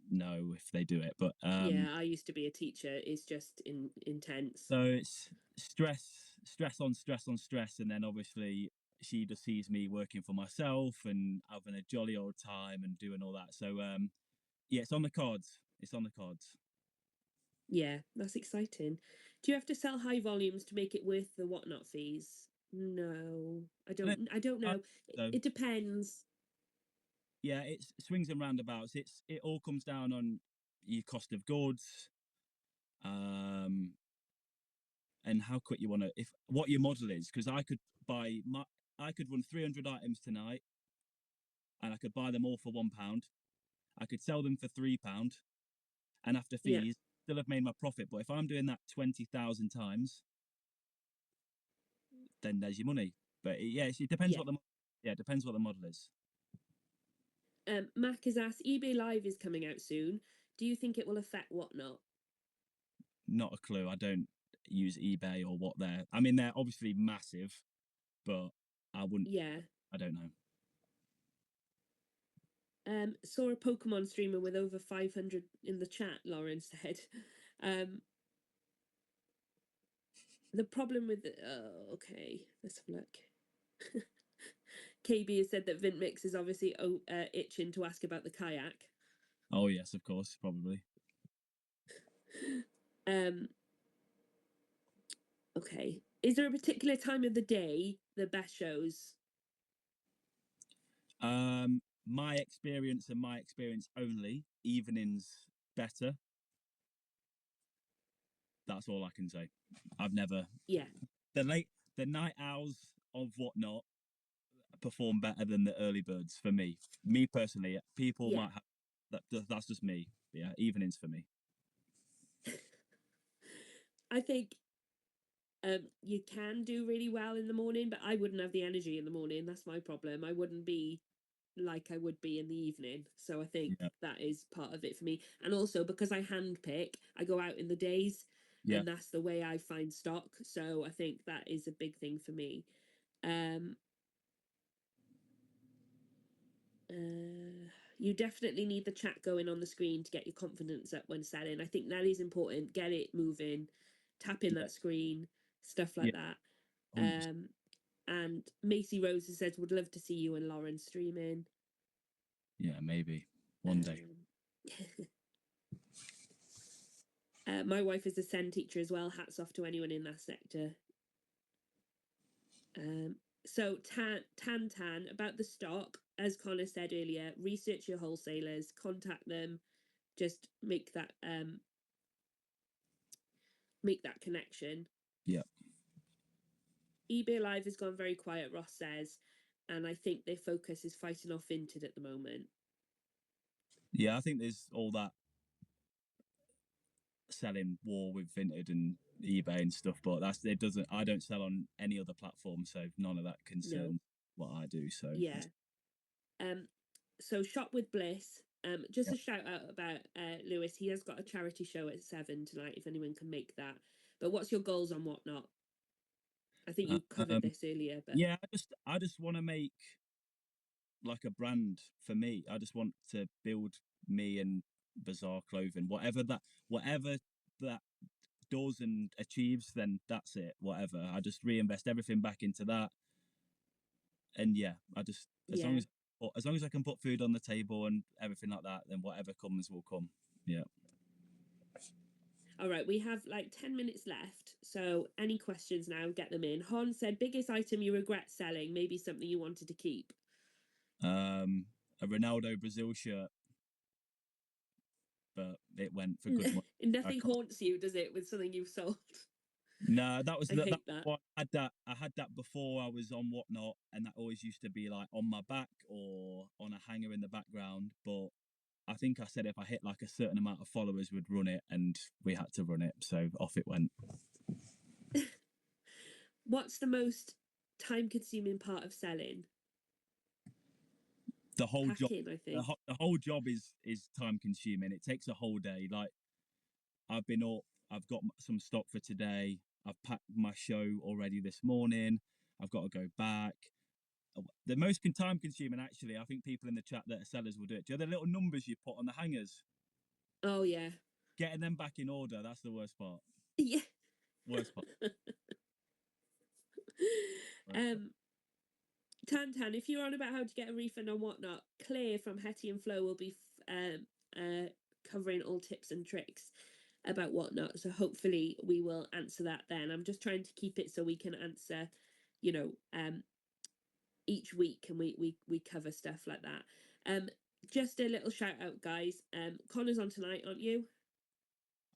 know if they do it. But Yeah. I used to be a teacher. It's just intense. so it's stress on stress, and then obviously she just sees me working for myself and having a jolly old time and doing all that. So yeah, it's on the cards. It's on the cards. Yeah. That's exciting. Do you have to sell high volumes to make it worth the whatnot fees? No, I I don't, don't. I don't I, know. so It depends. yeah, it's swings and roundabouts. It all comes down on your cost of goods, um, and how quick you want to, if what your model is. Because I could run 300 items tonight, and I could buy them all for £1. I could sell them for £3, and after Yeah. fees, still have made my profit. But if I'm doing that 20,000 times, then there's your money. But it depends Yeah. what the yeah, it depends what the model is. Mac has asked, eBay Live is coming out soon. Do you think it will affect whatnot? Not a clue. I don't use eBay or what they're. I mean, they're obviously massive, but I wouldn't. Yeah. I don't know. Saw a Pokemon streamer with over 500 in the chat, Lauren said. The problem with okay, let's have a look. KB has said that Vintmix is obviously itching to ask about the kayak. Oh yes, of course, probably. Okay. Is there a particular time of the day the best shows? My experience and my experience only, evenings better. That's all I can say. I've never Yeah. the night owls of whatnot perform better than the early birds for me. Me personally, people Yeah. might have that's just me. Yeah, evenings for me. I think you can do really well in the morning, but I wouldn't have the energy in the morning. That's my problem. I wouldn't be like I would be in the evening. So I think Yeah, that is part of it for me. And also because I handpick, I go out in the days yeah, and that's the way I find stock. So I think that is a big thing for me. You definitely need the chat going on the screen to get your confidence up when selling. I think that is important. Get it moving, tap in yeah, that screen, stuff yeah. like that. 100%. And Macy Rose says, would love to see you and Lauren streaming. Yeah, maybe one day. My wife is a SEN teacher as well. Hats off to anyone in that sector. So Tan, about the stock, as Connor said earlier, research your wholesalers, contact them, just make that connection. Yeah, eBay Live has gone very quiet, Ross says, and I think their focus is fighting off Vinted at the moment. yeah. I think there's all that selling war with Vinted and eBay and stuff, but it doesn't. I don't sell on any other platform, so none of that concerns No. what I do. So Yeah. So Shop with Bliss. Just yeah. a shout out about Lewis. He has got a charity show at 7 tonight. If anyone can make that. But what's your goals on Whatnot? I think you covered this earlier, but Yeah, I just want to make like a brand for me. I just want to build me and BZR Clothing, whatever that does and achieves, then that's it. Whatever, I just reinvest everything back into that, and yeah, I just yeah. as long as I can put food on the table and everything like that, then whatever comes will come. Yeah. All right, we have like 10 minutes left. So any questions now, get them in. Hon said, biggest item you regret selling, maybe something you wanted to keep. A Ronaldo Brazil shirt, but it went for good money. I Nothing can't. haunts you, does it, with something you've sold? No, that was I that hate that. one. I had that before I was on Whatnot, and that always used to be like on my back or on a hanger in the background. But I think I said if I hit like a certain amount of followers, we'd run it, and we had to run it, so off it went. What's the most time consuming part of selling? The whole job, Packing, I think. the whole job is time consuming. It takes a whole day. Like I've been up, I've got some stock for today. I've packed my show already this morning. I've got to go back. The most time consuming, actually, I think people in the chat that are sellers will do it. Do you know the little numbers you put on the hangers? Oh, yeah. Getting them back in order, that's the worst part. Yeah. Worst part. Worst part. um, Tan, if you're on about how to get a refund on Whatnot, Claire from Hetty and Flo will be covering all tips and tricks about Whatnot. So hopefully we will answer that then. I'm just trying to keep it so we can answer, you know, each week and we cover stuff like that. Just a little shout out, guys. Connor's on tonight, aren't you?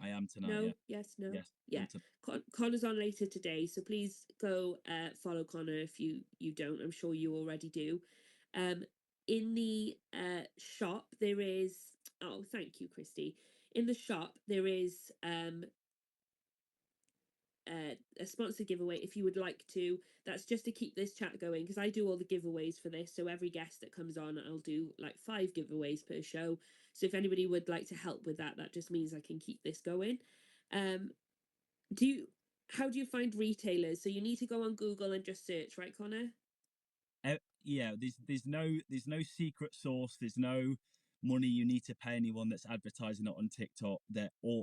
I am tonight, No, yeah. yes, no, Yes, yeah. I'm tonight. Connor's on later today, so please go follow Connor if you don't. I'm sure you already do. In the shop there is, oh, thank you, Christy. In the shop there is a sponsored giveaway if you would like to. That's just to keep this chat going because I do all the giveaways for this. So every guest that comes on, I'll do like 5 giveaways per show. So if anybody would like to help with that, that just means I can keep this going. Do you how do you find retailers? So you need to go on Google and just search, right, Connor? yeah, there's no secret source. There's no money you need to pay anyone that's advertising it on TikTok.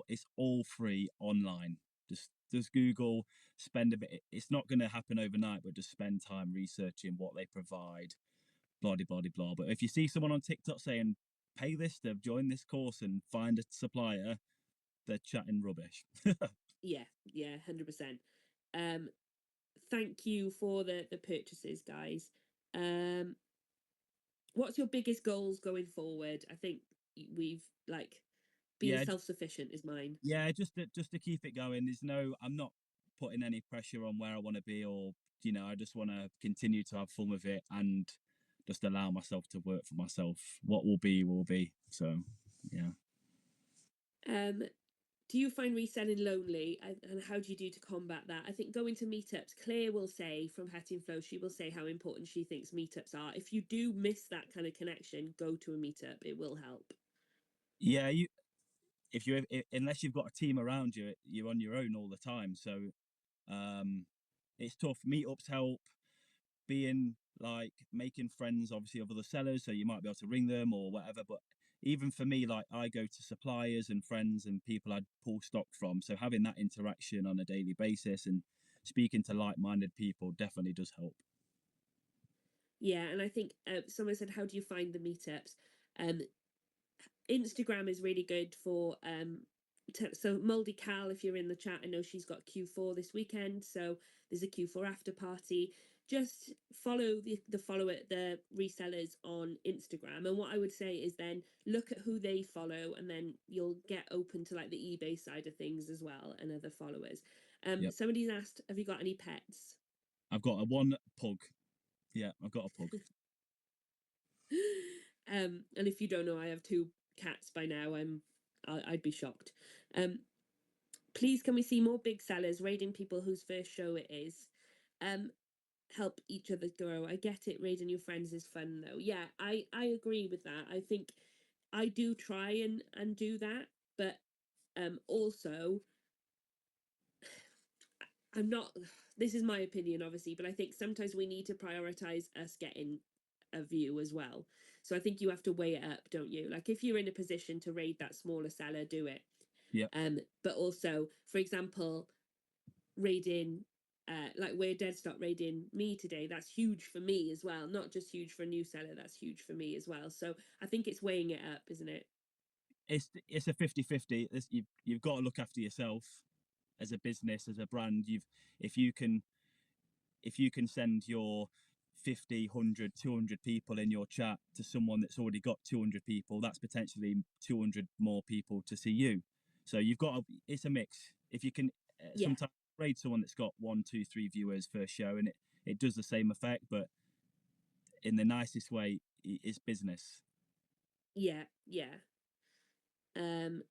It's all free online. Just Google, spend a bit. It's not going to happen overnight, but just spend time researching what they provide. Blah blah blah blah. But if you see someone on TikTok saying pay this to join this course and find a supplier, they're chatting rubbish. Yeah, yeah, 100%. Um, thank you for the purchases, guys. Um, what's your biggest goals going forward? I think we've like being Yeah, self-sufficient is mine. yeah, just to keep it going. I'm not putting any pressure on where I want to be, or I just want to continue to have fun with it and just allow myself to work for myself. What will be will be. So, yeah. Um, do you find reselling lonely, and how do you do to combat that? I think going to meetups, Claire will say from Hetty and Flow, she will say how important she thinks meetups are. If you do miss that kind of connection, go to a meetup. It will help. Yeah, unless you've got a team around you, you're on your own all the time. So, um, it's tough. Meetups help. Being like making friends obviously of other sellers, so you might be able to ring them or whatever. But even for me, like I go to suppliers and friends and people I'd pull stock from, so having that interaction on a daily basis and speaking to like-minded people definitely does help. Yeah, and I think someone said, how do you find the meetups? Um, Instagram is really good for so Moldy Cal, if you're in the chat, I know she's got Q4 this weekend, so there's a Q4 after party. Just follow the resellers on Instagram, and what I would say is then look at who they follow, and then you'll get open to like the eBay side of things as well and other followers. Yep, Somebody's asked, have you got any pets? I've got a one pug. Yeah, I've got a pug. And if you don't know, I have two cats by now. I'd be shocked. Um, please, can we see more big sellers raiding people whose first show it is? Um, help each other grow. I get it. Raiding your friends is fun though. Yeah, I agree with that. I think I do try and do that, but also I'm not. This is my opinion, obviously, but I think sometimes we need to prioritize us getting a view as well. So I think you have to weigh it up, don't you? Like if you're in a position to raid that smaller seller, do it. Yep. But also, for example, raiding like where Dead Stop raiding me today, that's huge for me as well. Not just huge for a new seller, that's huge for me as well. So I think it's weighing it up, isn't it? It's a 50-50. You've got to look after yourself as a business, as a brand. If you can if you can send your 50, 100, 200 people in your chat to someone that's already got 200 people, that's potentially 200 more people to see you. So it's a mix. If you can Yeah, sometimes raid someone that's got 1, 2, 3 viewers per show, and it does the same effect, but in the nicest way, it's business. yeah, yeah. Um,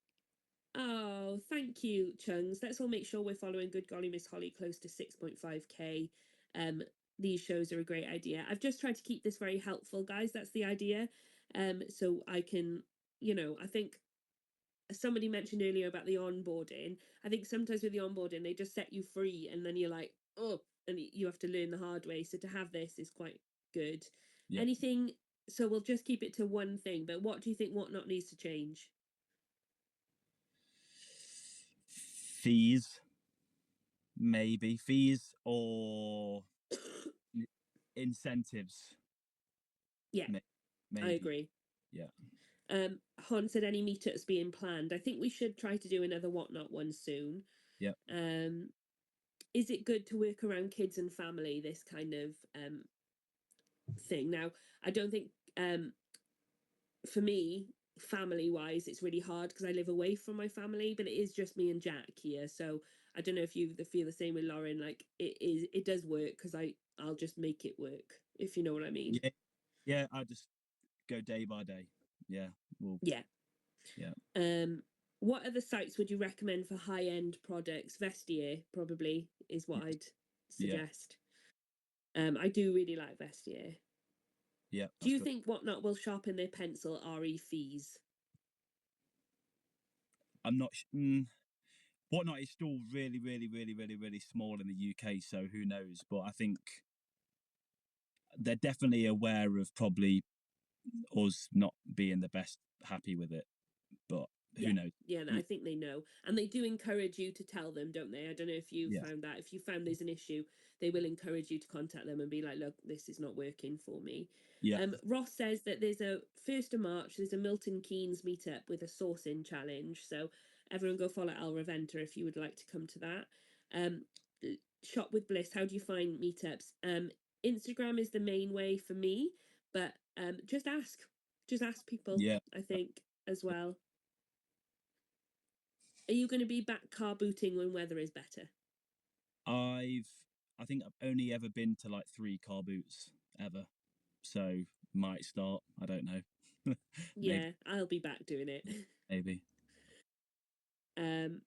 Oh, thank you, Chungs. Let's all make sure we're following Good Golly Miss Holly close to 6.5k. Um, these shows are a great idea. I've just tried to keep this very helpful, guys. That's the idea. So I can, I think somebody mentioned earlier about the onboarding. I think sometimes with the onboarding, they just set you free and then you're like, oh, and you have to learn the hard way. So to have this is quite good. Yep. Anything, so we'll just keep it to one thing, but what do you think Whatnot needs to change? Fees, maybe fees or incentives, Yeah, I maybe. agree. Yeah. Hon said any meetups being planned. I think we should try to do another Whatnot one soon. Yep. Um, is it good to work around kids and family, this kind of thing? Now, I don't think for me, family wise, it's really hard because I live away from my family, but it is just me and Jack here. So I don't know if you feel the same with Lauren. Like it does work because I'll just make it work, if you know what I mean. Yeah. Yeah. I just go day by day. Yeah. Well, Yeah. yeah. Um, what other sites would you recommend for high end products? Vestiaire probably is what I'd Yeah. suggest. I do really like Vestiaire. Yeah. Do That's you good. think Whatnot will sharpen their pencil RE fees? I'm not. Whatnot is still really, really, really, really, really small in the UK. So who knows? But I think they're definitely aware of probably us not being the best happy with it, but who Yeah, knows? yeah, I think they know, and they do encourage you to tell them, don't they? I don't know if you Yeah, found that. If you found there's an issue, they will encourage you to contact them and be like, "Look, this is not working for me." yeah, Ross says that there's a 1st of March. There's a Milton Keynes meetup with a sourcing challenge. So everyone go follow Al Raventa if you would like to come to that. Um, Shop with Bliss. How do you find meetups? Instagram is the main way for me, but just ask people. yeah. I think as well. Are you going to be back car booting when weather is better? I've I think I've only ever been to like 3 car boots ever, so might start. I don't know. Maybe, Yeah, I'll be back doing it. maybe. um,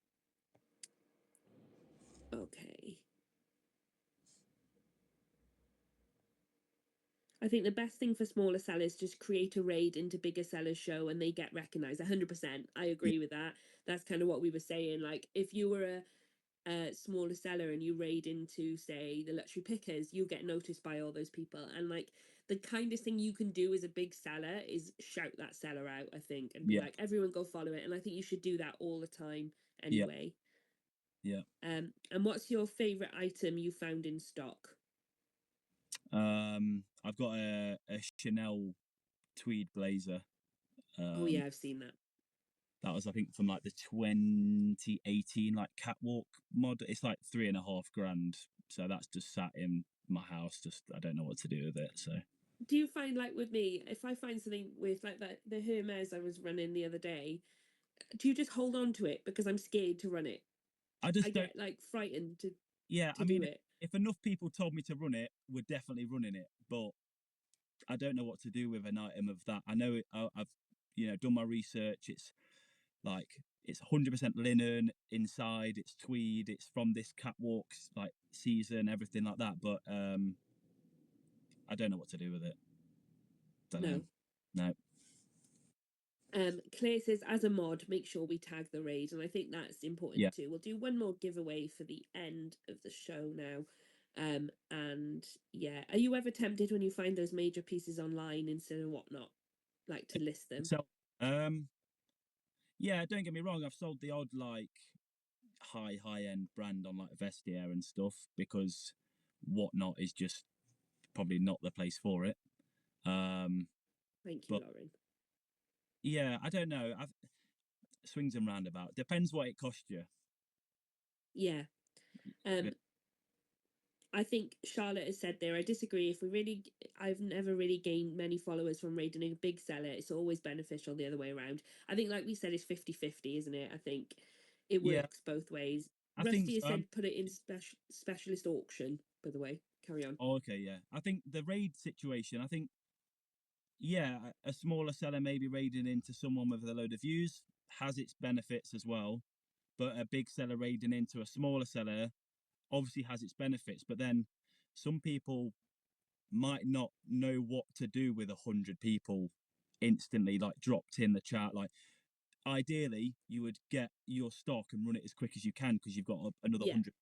okay. I think the best thing for smaller sellers just create a raid into bigger sellers show and they get recognized. 100%. I Yeah, agree with that. That's kind of what we were saying. Like if you were a smaller seller and you raid into say the luxury pickers, you get noticed by all those people. And like the kindest thing you can do as a big seller is shout that seller out, I think, and be yeah, like, everyone go follow it. And I think you should do that all the time yeah, anyway. yeah. And what's your favorite item you found in stock? I've got a Chanel tweed blazer. Oh Um, yeah, I've seen that. that was I think from like the 2018 like catwalk mod. It's like 3.5 grand. So that's just sat in my house. Just I don't know what to do with it. So Do you find like with me, if I find something with like the Hermes I was running the other day, do you just hold on to it because I'm scared to run it? I I just don't. get like frightened Yeah, to I do mean, it. if enough people told me to run it, we're definitely running it. But I don't know what to do with an item of that. I know I've done my research. It's like it's 100% linen inside. It's tweed. It's from this catwalk like season, everything like that. But I don't know what to do with it. Don't know. No. No. Claire says, as a mod, make sure we tag the raid, and I think that's Yeah. important too. We'll do one more giveaway for the end of the show now. And yeah, are you ever tempted when you find those major pieces online instead of whatnot, like to list them? So um, yeah, don't get me wrong. I've sold the odd like high end brand on like Vestiaire and stuff because whatnot is just probably not the place for it. Um, Thank you, but Lauren. yeah, I don't know. Swings and roundabout. Depends what it cost you. Yeah. Um, I think Charlotte has said there, I disagree. I've never really gained many followers from raiding a big seller. It's always beneficial the other way around. I think, like we said, it's 50-50, isn't it? I think it Yeah, works both ways. I think Rusty has so. said put it in specialist auction, by the way. Carry on. Oh, okay, yeah. I think the raid situation, I think, yeah, a smaller seller maybe raiding into someone with a load of views has its benefits as well. But a big seller raiding into a smaller seller obviously has its benefits. But then some people might not know what to do with 100 people instantly, like dropped in the chat. Like, ideally, you would get your stock and run it as quick as you can because you've got another Yeah, 100.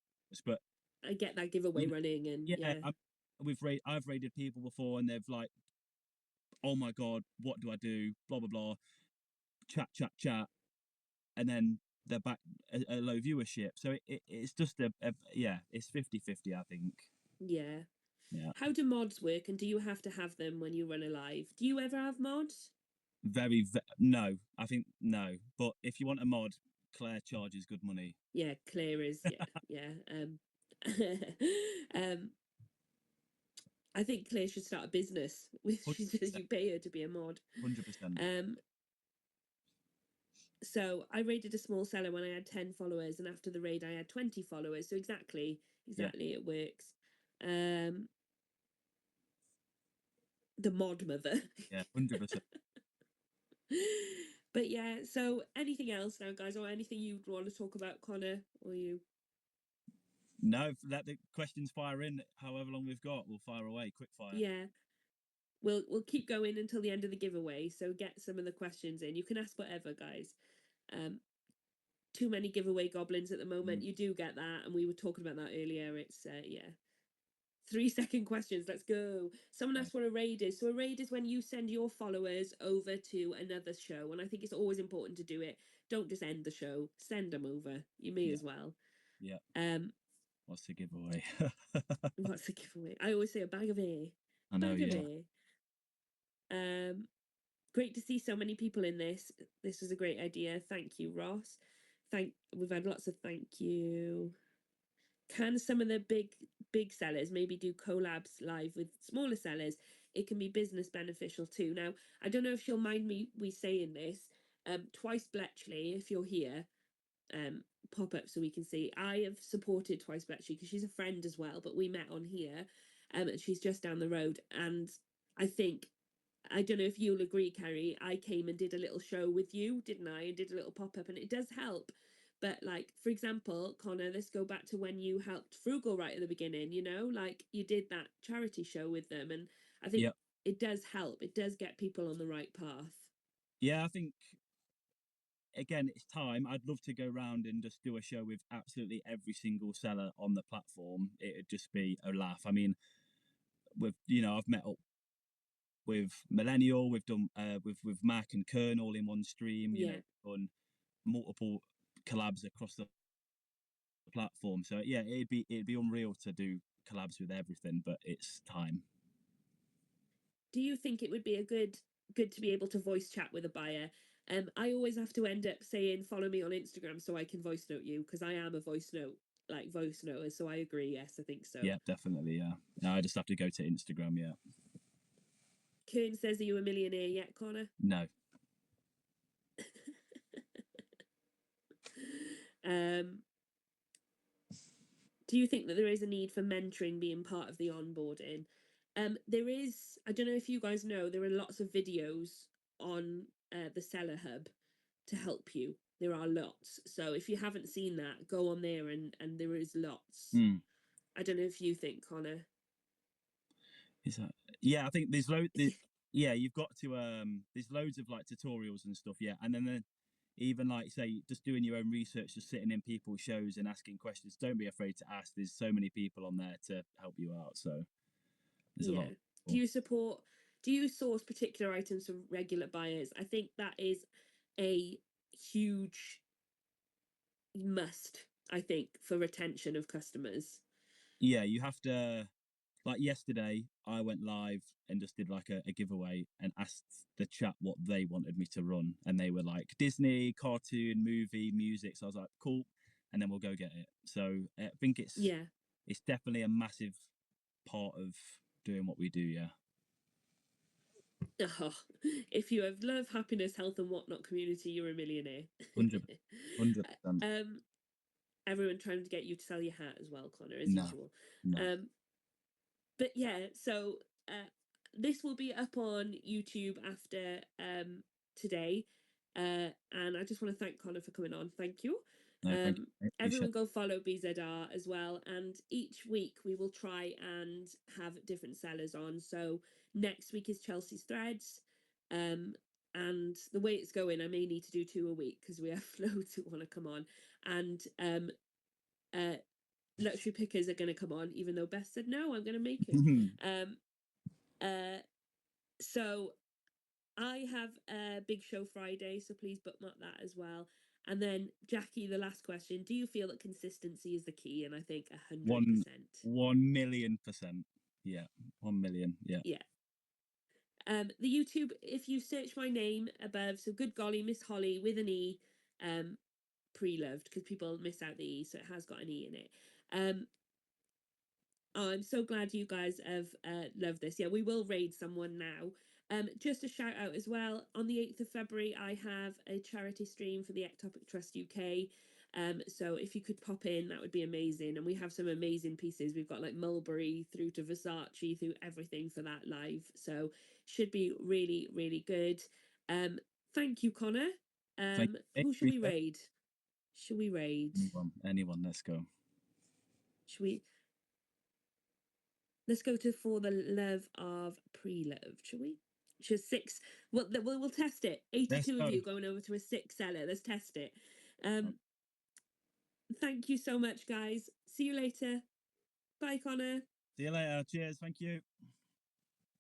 But I get that giveaway you know, running, and yeah, yeah, I've raided people before, and they've like, oh my god, what do I do? Blah blah blah, chat chat chat, and then they're back a low viewership. So it's just yeah, it's 50-50, I think. yeah. Yeah, How do mods work, and do you have to have them when you run a live? Do you ever have mods? no, I think no. But if you want a mod, Claire charges good money. Yeah, Claire is. Yeah, yeah. Um, I think Claire should start a business with she says 100%, you pay her to be a mod. 100%. Um, so I raided a small seller when I had 10 followers, and after the raid I had 20 followers. So Yeah, exactly it works. Um, the mod mother. yeah, 100%. But yeah, so anything else now, guys, or anything you'd want to talk about, Connor, or you? No, let the questions fire in. However long we've got, we'll fire away. Quick fire. Yeah, we'll keep going until the end of the giveaway. So get some of the questions in. You can ask whatever, guys. Um, too many giveaway goblins at the moment. Mm. You do get that, and we were talking about that earlier. It's yeah, 3-second questions. Let's go. Someone Right. asked what a raid is. So a raid is when you send your followers over to another show, and I think it's always important to do it. Don't just end the show. Send them over. You may Yeah. as well. Yeah. Um, What's the giveaway? what's the giveaway? I always say a bag of A. I know. Bag of Yeah. A. Great to see so many people in this. This was a great idea. Thank you, Ross. We've had lots of thank you. Can some of the big sellers maybe do collabs live with smaller sellers? It can be business beneficial too. Now, I don't know if she'll mind me saying this. Twice Bletchley, if you're here, pop up so we can see. I have supported Twice Bletchley because she's a friend as well, but we met on here, and she's just down the road. And I think, I don't know if you'll agree, Kerry, I came and did a little show with you, didn't I? And did a little pop up, and it does help. But, like, for example, Connor, let's go back to when you helped Frugal right at the beginning, you know, like you did that charity show with them. And I think Yeah. it does help. It does get people on the right path. Yeah. I think again, it's time. I'd love to go round and just do a show with absolutely every single seller on the platform. It'd just be a laugh. I mean, I've met up with Millennial, we've done with Mac and Kern all in one stream. Yeah. Done multiple collabs across the platform. So yeah, it'd be unreal to do collabs with everything, but it's time. Do you think it would be a good to be able to voice chat with a buyer? I always have to end up saying follow me on Instagram so I can voice note you, because I am a voice noter. So I agree. Yes, I think so. Yeah, definitely. Yeah, no, I just have to go to Instagram. Yeah, Kern says, are you a millionaire yet, Connor? no, um, do you think that there is a need for mentoring being part of the onboarding? There is. I don't know if you guys know, there are lots of videos on the Seller Hub to help you. There are lots. So if you haven't seen that, go on there, and there is lots. mm. I don't know if you think, Connor. Is that? Yeah, I think yeah, you've got to. There's loads of like tutorials and stuff. Yeah, and then even like say just doing your own research, just sitting in people's shows and asking questions. Don't be afraid to ask. There's so many people on there to help you out. So there's a lot. Yeah. Do you support? Do you source particular items from regular buyers? I think that is a huge must, I think, for retention of customers. Yeah, you have to. Like yesterday, I went live and just did like a giveaway and asked the chat what they wanted me to run, and they were like Disney, cartoon, movie, music. So I was like, cool, and then we'll go get it. So I think Yeah. it's definitely a massive part of doing what we do. Yeah, Oh, if you have love, happiness, health, and whatnot community, you're a millionaire. 100%. um, everyone trying to get you to sell your hat as well, Connor, as No, usual. no. Um, but yeah, so this will be up on YouTube after today. And I just want to thank Connor for coming on. Thank you. No, thank you. I appreciate Everyone go follow BZR as well. And each week we will try and have different sellers on. So next week is Chelsea's Threads. And the way it's going, I may need to do 2 a week because we have loads who want to come on. And luxury pickers are going to come on, even though Beth said no, I'm going to make it. it. So I have a big show Friday, so please bookmark that as well. And then Jackie, the last question: do you feel that consistency is the key? And I think 100%. 1,000,000%. Yeah, 1,000,000. Yeah. Yeah. The YouTube, if you search my name above, so Good Golly Miss Holley with an E, pre-loved, because people miss out the E, so it has got an E in it. Oh, I'm so glad you guys have loved this. Yeah, we will raid someone now. Just a shout out as well. On the 8th of February, I have a charity stream for the Ectopic Trust UK. So if you could pop in, that would be amazing. And we have some amazing pieces. We've got like Mulberry through to Versace, through everything for that live. So should be really, really good. Thank you, Connor. Thank you. Who should we raid? Should we raid? Anyone, let's go. Should we? Let's go to For the Love of Pre-Love, shall we? She's 6. Well, we'll test it. Let's 82 of go. you going over to a 6 seller. Let's test it. Thank you so much, guys. See you later. Bye, Connor. See you later. Cheers. Thank you.